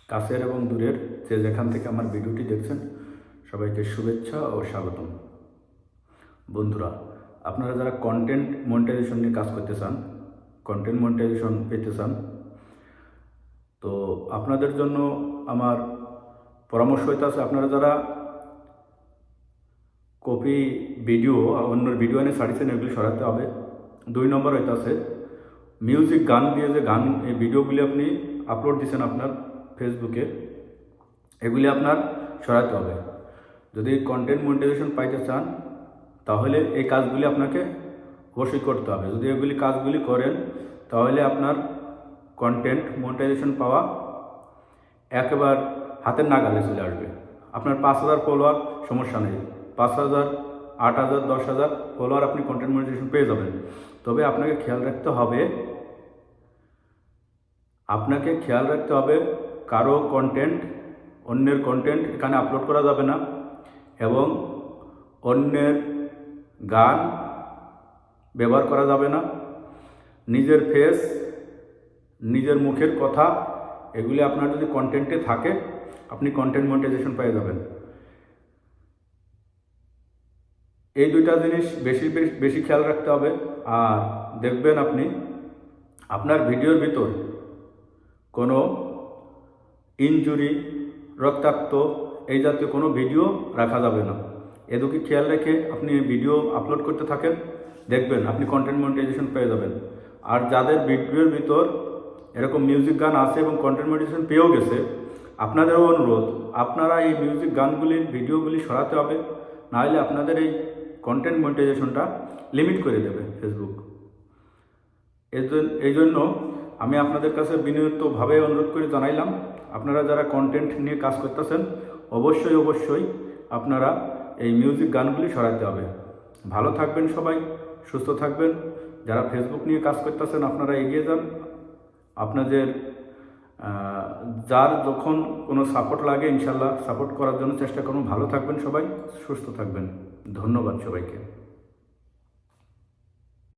কাছের এবং দূরের যে যেখান থেকে আমার ভিডিওটি দেখছেন সবাইকে শুভেচ্ছা ও স্বাগতম। বন্ধুরা, আপনারা যারা কন্টেন্ট মনিটাইজেশন নিয়ে কাজ করতে চান, কন্টেন্ট মনিটাইজেশন পেতে চান, তো আপনাদের জন্য আমার পরামর্শ হইতেছে, আপনারা যারা কপি ভিডিও অন্যের ভিডিও এনে ছাড়িয়েছেন এগুলি সরাতে হবে। 2 নম্বর হইতেছে মিউজিক গান দিয়ে যে গান এই ভিডিওগুলি আপনি আপলোড দিচ্ছেন আপনার ফেসবুকে, এগুলি আপনার সরাতে হবে। যদি কন্টেন্ট মনিটাইজেশন পাইতে চান তাহলে এই কাজগুলি আপনাকে অবশ্যই করতে হবে। যদি এগুলি কাজগুলি করেন তাহলে আপনার কন্টেন্ট মনিটাইজেশন পাওয়া একেবারে হাতের নাগালে চলে আসবে। আপনার 5,000 ফলোয়ার সমস্যা নেই, 5,000, 8,000, 10,000 ফলোয়ার আপনি কন্টেন্ট মনিটাইজেশন পেয়ে যাবেন। তবে আপনাকে খেয়াল রাখতে হবে কারো কন্টেন্ট, অন্যের কন্টেন্ট এখানে আপলোড করা যাবে না এবং অন্যের গান ব্যবহার করা যাবে না। নিজের ফেস, নিজের মুখের কথা এগুলি আপনার যদি কন্টেন্টে থাকে আপনি কন্টেন্ট মনিটাইজেশন পেয়ে যাবেন। এই 2টা জিনিস বেশি খেয়াল রাখতে হবে। আর দেখবেন আপনি আপনার ভিডিওর ভিতর কোনো ইনজুরি, রক্তাক্ত এই জাতীয় কোনো ভিডিও রাখা যাবে না। এদিকে খেয়াল রেখে আপনি ভিডিও আপলোড করতে থাকেন, দেখবেন আপনি কন্টেন্ট মনিটাইজেশন পেয়ে যাবেন। আর যাদের ভিডিওর ভিতর এরকম মিউজিক গান আছে এবং কন্টেন্ট মনিটাইজেশন পেয়েও গেছে, আপনাদেরও অনুরোধ, আপনারা এই মিউজিক গানগুলির ভিডিওগুলি সরাতে হবে, নাহলে আপনাদের এই কন্টেন্ট মনিটাইজেশনটা লিমিট করে দেবে ফেসবুক। এই জন্য আমি আপনাদের কাছে বিনীতভাবে অনুরোধ করে জানাইলাম, আপনারা যারা কন্টেন্ট নিয়ে কাজ করতেছেন অবশ্যই আপনারা এই মিউজিক গানগুলি সরাতে হবে। ভালো থাকবেন সবাই, সুস্থ থাকবেন। যারা ফেসবুক নিয়ে কাজ করতেছেন আপনারা এগিয়ে যান। আপনাদের যার যখন কোনো সাপোর্ট লাগে ইনশাল্লাহ সাপোর্ট করার জন্য চেষ্টা করুন। ভালো থাকবেন সবাই, সুস্থ থাকবেন। ধন্যবাদ সবাইকে।